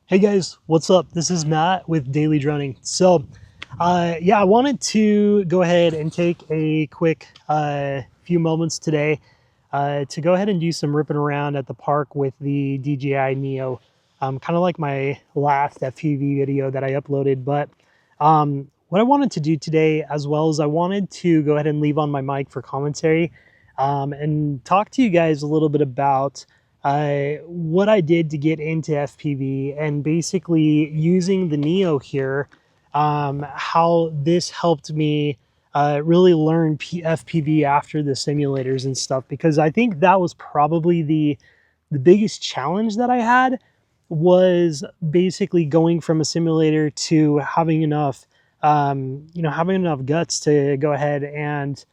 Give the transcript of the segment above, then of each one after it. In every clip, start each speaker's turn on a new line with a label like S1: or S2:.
S1: Hey guys, what's up? This is Matt with Daily Droning. Yeah, I wanted to go ahead and take a quick few moments today to go ahead and do some ripping around at the park with the DJI Neo, kind of like my last FPV video that I uploaded. But what I wanted to do today, as well as I wanted to go ahead and leave on my mic for commentary and talk to you guys a little bit about what I did to get into FPV and basically using the Neo here, how this helped me really learn FPV after the simulators and stuff, because I think that was probably the biggest challenge that I had, was basically going from a simulator to having enough having enough guts to go ahead and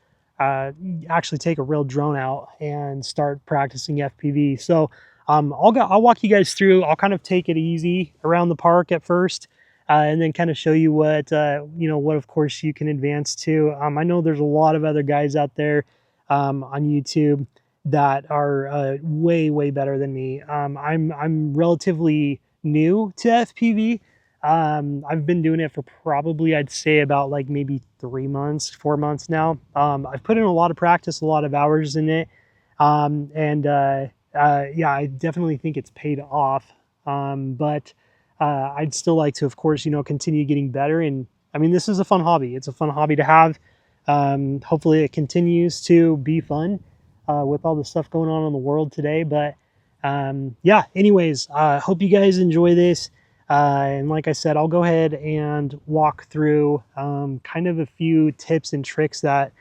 S1: actually take a real drone out and start practicing FPV. So I'll walk you guys through. I'll kind of take it easy around the park at first, and then kind of show you what what of course you can advance to. I know there's a lot of other guys out there on YouTube that are way better than me. I'm relatively new to FPV. I've been doing it for probably, I'd say, about like maybe 3 months, 4 months now. I've put in a lot of practice, a lot of hours in it. Yeah, I definitely think it's paid off. But I'd still like to, of course, continue getting better. And I mean, this is a fun hobby. It's a fun hobby to have. Hopefully it continues to be fun with all the stuff going on in the world today. But yeah, anyways, hope you guys enjoy this. And like I said, I'll go ahead and walk through kind of a few tips and tricks that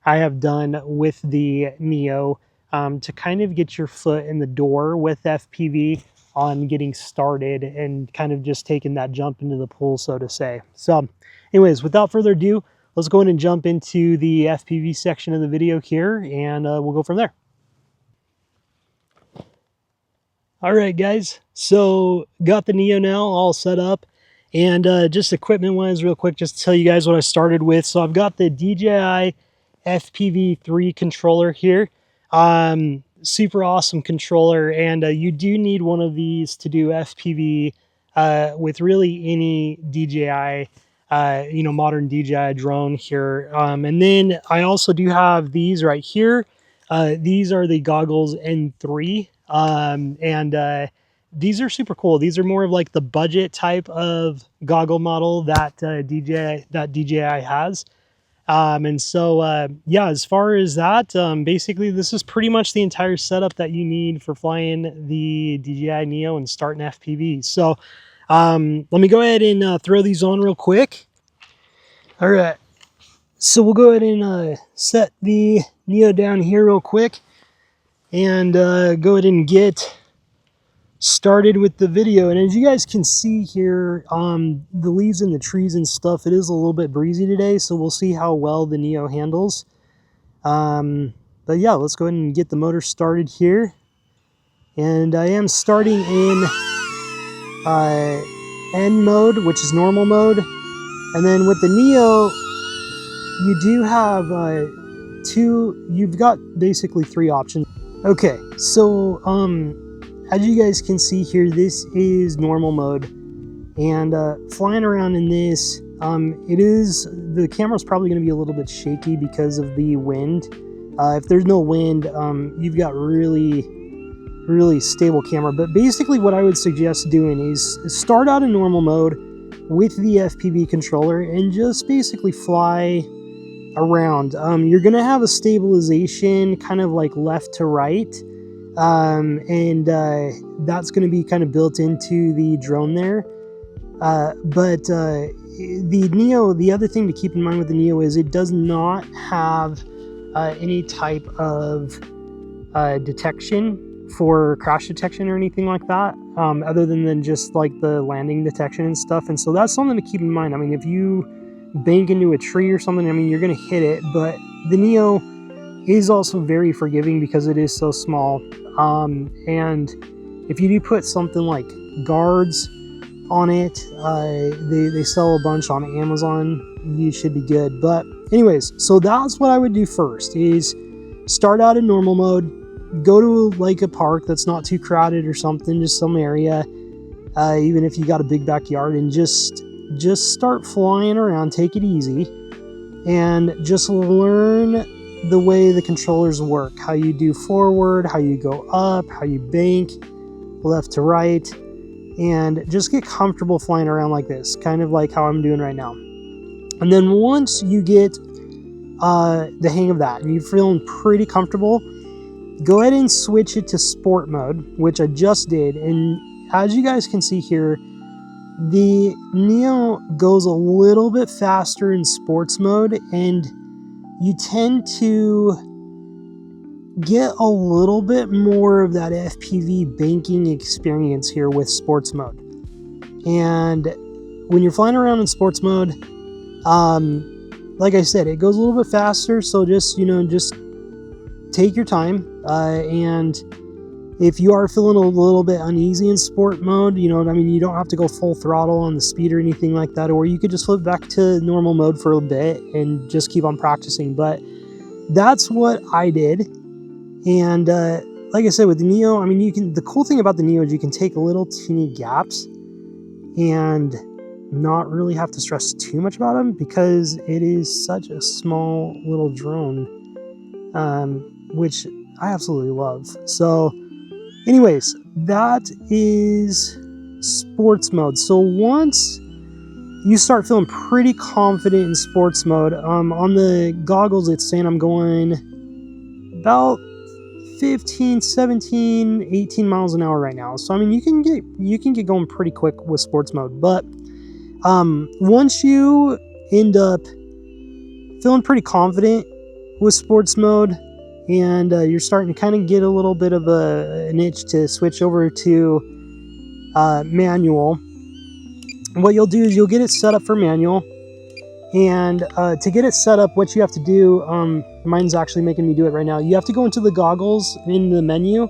S1: I have done with the Neo to kind of get your foot in the door with FPV on getting started and kind of just taking that jump into the pool, so to say. So anyways, without further ado, let's go ahead and jump into the FPV section of the video here, and we'll go from there. All right, guys, so got the Neo now all set up, and just equipment wise real quick, just to tell you guys what I started with. So I've got the DJI FPV 3 controller here. Super awesome controller, and you do need one of these to do FPV with really any DJI modern DJI drone here. And then I also do have these right here. These are the goggles N3, and these are super cool. These are more of like the budget type of goggle model that DJI has. Yeah, as far as that, basically this is pretty much the entire setup that you need for flying the DJI Neo and starting FPV. So let me go ahead and throw these on real quick. All right, so we'll go ahead and set the Neo down here real quick and go ahead and get started with the video. And as you guys can see here, the leaves and the trees and stuff, it is a little bit breezy today, so we'll see how well the Neo handles. But yeah, let's go ahead and get the motor started here. And I am starting in N mode, which is normal mode. And then with the Neo, you do have you've got basically 3 options. Okay, so as you guys can see here, this is normal mode, and flying around in this, the camera's probably going to be a little bit shaky because of the wind. If there's no wind, you've got really stable camera. But basically what I would suggest doing is start out in normal mode with the FPV controller and just basically fly around. You're going to have a stabilization kind of like left to right. And that's going to be kind of built into the drone there. But the Neo, the other thing to keep in mind with the Neo is it does not have any type of detection for crash detection or anything like that, other than just like the landing detection and stuff. And so that's something to keep in mind. I mean, if you bank into a tree or something, I mean, you're going to hit it, but the Neo is also very forgiving because it is so small. And if you do put something like guards on it, they sell a bunch on Amazon, you should be good. But anyways, so that's what I would do first, is start out in normal mode, go to like a park that's not too crowded or something, just some area, even if you got a big backyard, and just start flying around. Take it easy and just learn the way the controllers work, how you do forward, how you go up, how you bank left to right, and just get comfortable flying around like this, kind of like how I'm doing right now. And then once you get the hang of that and you're feeling pretty comfortable, go ahead and switch it to sport mode, which I just did. And as you guys can see here, the Neo goes a little bit faster in sports mode, and you tend to get a little bit more of that FPV banking experience here with sports mode. And when you're flying around in sports mode, like I said, it goes a little bit faster, so just take your time. And if you are feeling a little bit uneasy in sport mode, you don't have to go full throttle on the speed or anything like that, or you could just flip back to normal mode for a bit and just keep on practicing. But that's what I did. And like I said, with the Neo, the cool thing about the Neo is you can take little teeny gaps and not really have to stress too much about them, because it is such a small little drone, which I absolutely love. So anyways, that is sports mode. So once you start feeling pretty confident in sports mode, on the goggles it's saying I'm going about 15, 17, 18 miles an hour right now. So you can get going pretty quick with sports mode. But once you end up feeling pretty confident with sports mode, and you're starting to kind of get a little bit of an itch to switch over to manual, what you'll do is you'll get it set up for manual. And to get it set up, what you have to do, mine's actually making me do it right now. You have to go into the goggles in the menu,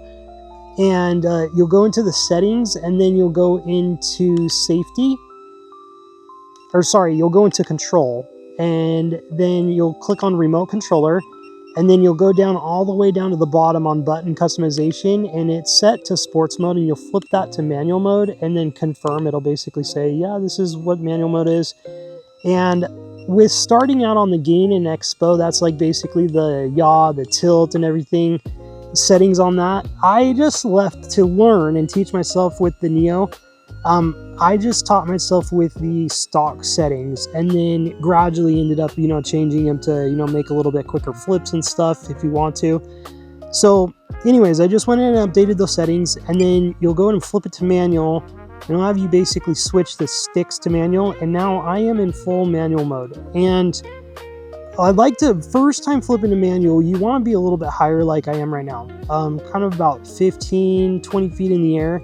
S1: and you'll go into the settings, and then you'll go into safety. Or sorry, you'll go into control, and then you'll click on remote controller, and then you'll go down all the way down to the bottom on button customization, and it's set to sports mode, and you'll flip that to manual mode and then confirm. It'll basically say, yeah, this is what manual mode is. And with starting out on the gain and expo, that's like basically the yaw, the tilt and everything, settings on that. I just left to learn and teach myself with the Neo. I just taught myself with the stock settings, and then gradually ended up, changing them to, make a little bit quicker flips and stuff if you want to. So anyways, I just went in and updated those settings, and then you'll go in and flip it to manual, and I'll have you basically switch the sticks to manual, and now I am in full manual mode. And I'd like to, first time flipping to manual, you want to be a little bit higher like I am right now, kind of about 15, 20 feet in the air.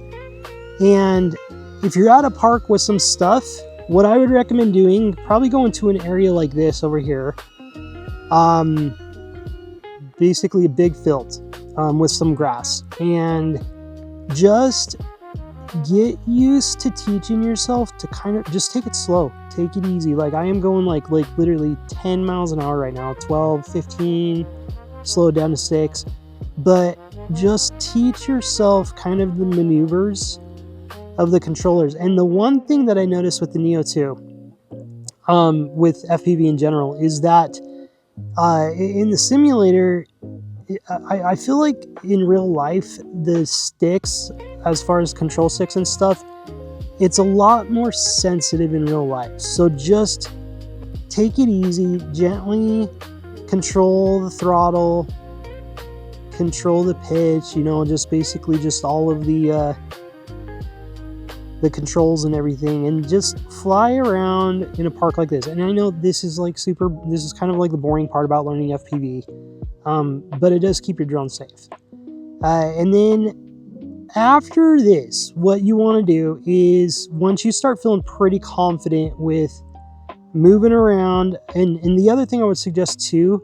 S1: And if you're at a park with some stuff, what I would recommend doing, probably going to an area like this over here, basically a big field with some grass, and just get used to teaching yourself to kind of just take it slow, take it easy. Like I am going like literally 10 miles an hour right now, 12, 15, slow down to 6, but just teach yourself kind of the maneuvers of the controllers. And the one thing that I noticed with the Neo 2, with FPV in general, is that in the simulator, I feel like in real life, the sticks, as far as control sticks and stuff, it's a lot more sensitive in real life. So just take it easy, gently control the throttle, control the pitch, just basically just all of the controls and everything, and just fly around in a park like this. And I know this is kind of like the boring part about learning FPV, but it does keep your drone safe. And then after this, what you want to do is, once you start feeling pretty confident with moving around, and the other thing I would suggest too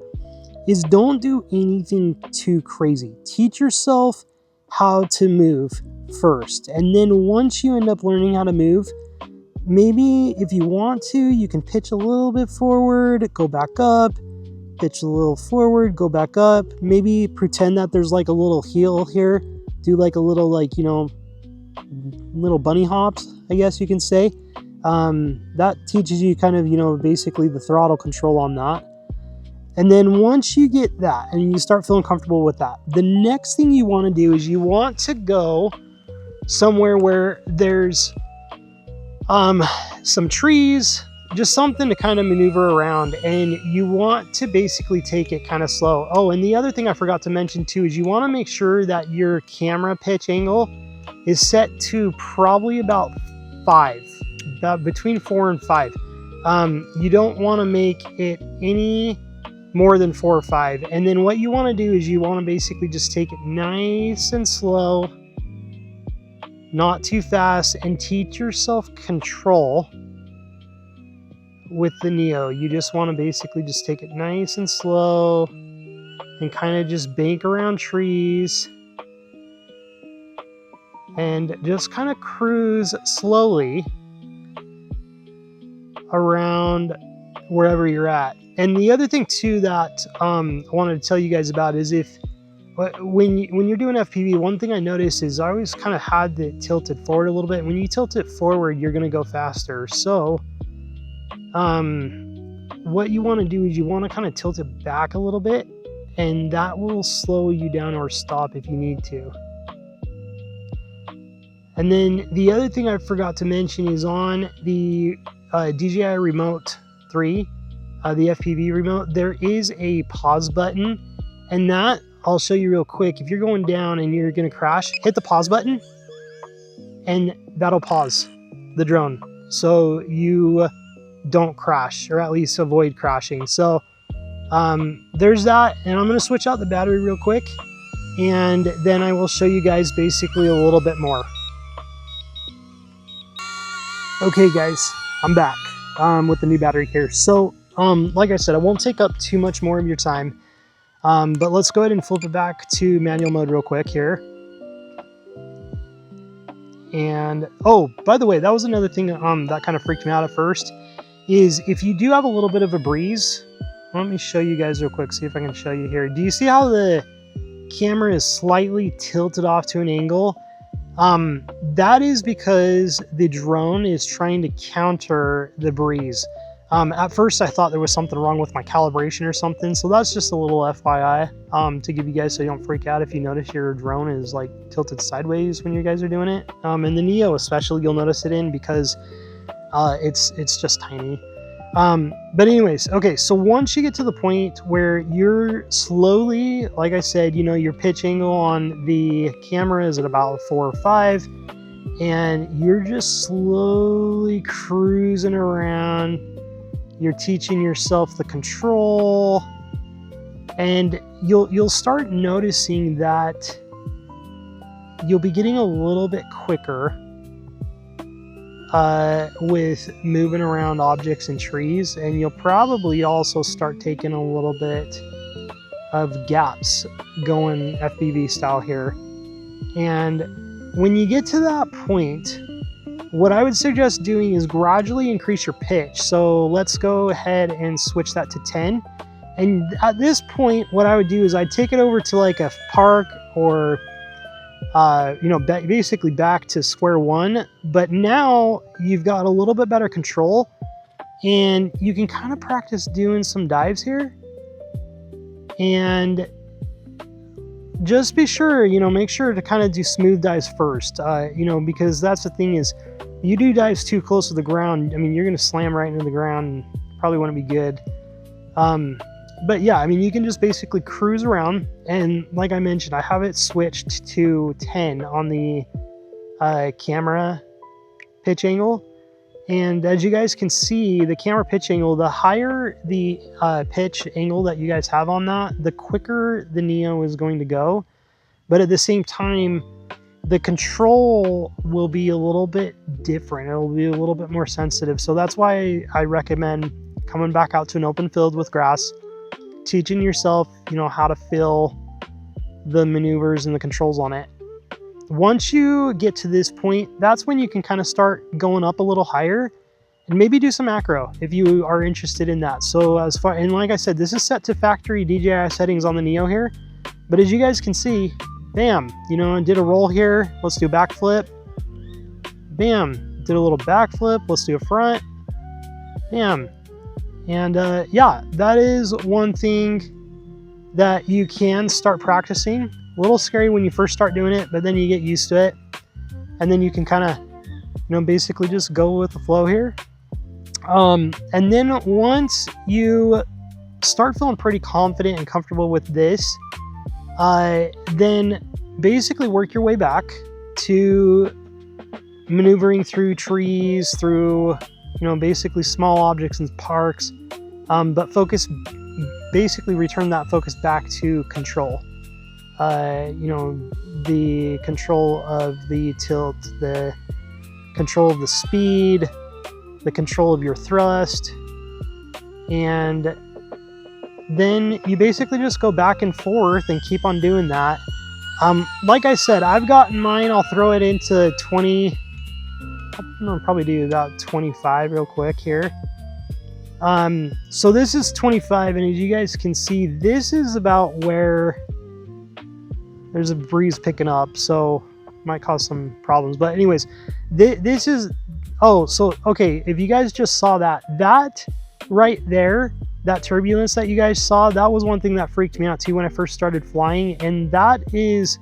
S1: is don't do anything too crazy. Teach yourself how to move first, and then once you end up learning how to move, maybe if you want to, you can pitch a little bit forward, go back up, pitch a little forward, go back up, maybe pretend that there's like a little heel here, do like a little little bunny hops, I guess you can say. That teaches you kind of, you know, basically the throttle control on that. And then once you get that and you start feeling comfortable with that, the next thing you want to do is you want to go somewhere where there's some trees, just something to kind of maneuver around, and you want to basically take it kind of slow. Oh, and the other thing I forgot to mention too is you want to make sure that your camera pitch angle is set to probably about 5, between 4 and 5. You don't want to make it any more than 4 or 5. And then what you want to do is you want to basically just take it nice and slow, not too fast, and teach yourself control with the Neo. You just want to basically just take it nice and slow and kind of just bank around trees and just kind of cruise slowly around wherever you're at. And the other thing too that I wanted to tell you guys about is when you're doing FPV, one thing I noticed is I always kind of had it tilted forward a little bit. When you tilt it forward, you're going to go faster. So what you want to do is you want to kind of tilt it back a little bit, and that will slow you down or stop if you need to. And then the other thing I forgot to mention is on the DJI Remote 3, the FPV remote, there is a pause button, and that I'll show you real quick. If you're going down and you're going to crash, hit the pause button and that'll pause the drone so you don't crash, or at least avoid crashing. So there's that, and I'm going to switch out the battery real quick, and then I will show you guys basically a little bit more. Okay guys, I'm back with the new battery here. So like I said, I won't take up too much more of your time, but let's go ahead and flip it back to manual mode real quick here. And oh, by the way, that was another thing that kind of freaked me out at first, is if you do have a little bit of a breeze, let me show you guys real quick, see if I can show you here. Do you see how the camera is slightly tilted off to an angle? That is because the drone is trying to counter the breeze. At first I thought there was something wrong with my calibration or something, so that's just a little FYI to give you guys so you don't freak out if you notice your drone is like tilted sideways when you guys are doing it. And the Neo especially, you'll notice it in because it's just tiny. But anyways, okay, so once you get to the point where you're slowly, like I said, you know, your pitch angle on the camera is at about 4 or 5, and you're just slowly cruising around. You're teaching yourself the control, and you'll start noticing that you'll be getting a little bit quicker with moving around objects and trees, and you'll probably also start taking a little bit of gaps going FPV style here. And when you get to that point, what I would suggest doing is gradually increase your pitch. So let's go ahead and switch that to 10. And at this point, what I would do is I'd take it over to like a park, or you know, basically back to square one. But now you've got a little bit better control, and you can kind of practice doing some dives here. And just be sure, you know, make sure to kind of do smooth dives first, you know, because that's the thing is, you do dives too close to the ground, I mean, you're going to slam right into the ground and probably wouldn't be good. But yeah, I mean, you can just basically cruise around, and like I mentioned, I have it switched to 10 on the camera pitch angle. And as you guys can see, the camera pitch angle, the higher the pitch angle that you guys have on that, the quicker the Neo is going to go. But at the same time, the control will be a little bit different. It'll be a little bit more sensitive. So that's why I recommend coming back out to an open field with grass, teaching yourself, you know, how to feel the maneuvers and the controls on it. Once you get to this point, that's when you can kind of start going up a little higher and maybe do some macro if you are interested in that. So as far, and like I said, this is set to factory DJI settings on the Neo here, but as you guys can see, bam, you know, I did a roll here. Let's do a backflip. bam, did a little backflip. Let's do a front, bam. And yeah, that is one thing that you can start practicing. A little scary when you first start doing it, but then you get used to it. And then you can kind of, you know, basically just go with the flow here. And then once you start feeling pretty confident and comfortable with this, then basically work your way back to maneuvering through trees, through, you know, basically small objects and parks, but basically return that focus back to control. You know, the control of the tilt, the control of the speed, the control of your thrust, and then you basically just go back and forth and keep on doing that. Like I said, I've gotten mine, I'll throw it into 20, I'll probably do about 25 real quick here. So this is 25, and as you guys can see, this is about where there's a breeze picking up, so might cause some problems. But anyways, this is, oh, so, okay, if you guys just saw that right there, that turbulence that you guys saw, that was one thing that freaked me out too when I first started flying. And that is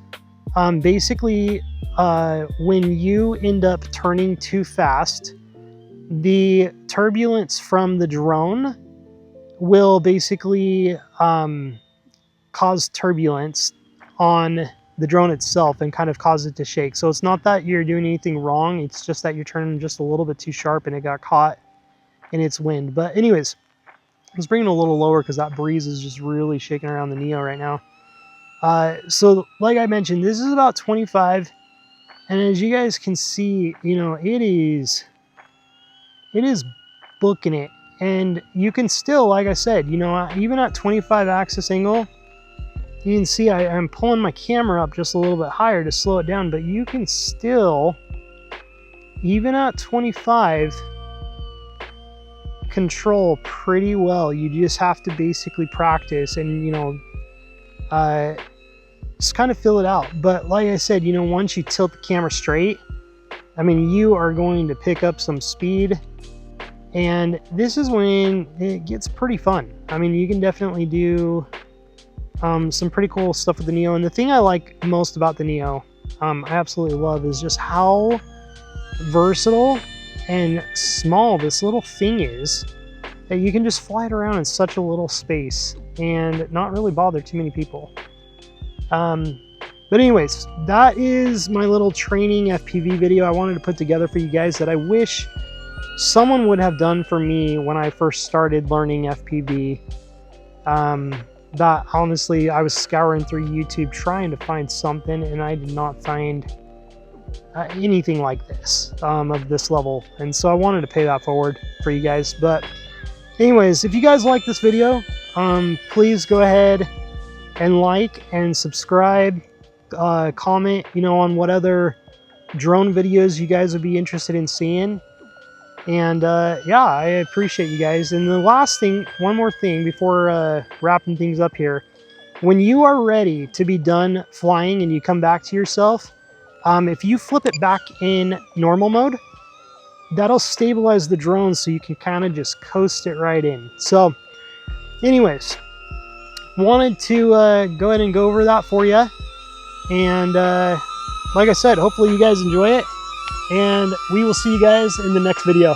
S1: basically when you end up turning too fast, the turbulence from the drone will basically cause turbulence on the drone itself and kind of cause it to shake. So it's not that you're doing anything wrong, it's just that you're turning just a little bit too sharp and it got caught in its wind. But anyways, let's bring it a little lower because that breeze is just really shaking around the Neo right now. So like I mentioned, this is about 25, and as you guys can see, you know, it is booking it. And you can still, like I said, you know, even at 25 axis angle, you can see I'm pulling my camera up just a little bit higher to slow it down, but you can still, even at 25, control pretty well. You just have to basically practice and, you know, just kind of feel it out. But like I said, you know, once you tilt the camera straight, I mean, you are going to pick up some speed, and this is when it gets pretty fun. I mean, you can definitely do some pretty cool stuff with the Neo. And the thing I like most about the Neo, I absolutely love, is just how versatile and small this little thing is, that you can just fly it around in such a little space and not really bother too many people. But anyways, that is my little training FPV video I wanted to put together for you guys that I wish someone would have done for me when I first started learning FPV. That honestly, I was scouring through YouTube trying to find something, and I did not find anything like this, of this level. And so I wanted to pay that forward for you guys. But anyways, if you guys like this video, please go ahead and like and subscribe, comment, you know, on what other drone videos you guys would be interested in seeing. And yeah, I appreciate you guys. And the last thing, one more thing before wrapping things up here. When you are ready to be done flying and you come back to yourself, if you flip it back in normal mode, that'll stabilize the drone so you can kind of just coast it right in. So anyways, wanted to go ahead and go over that for you. And like I said, hopefully you guys enjoy it, and we will see you guys in the next video.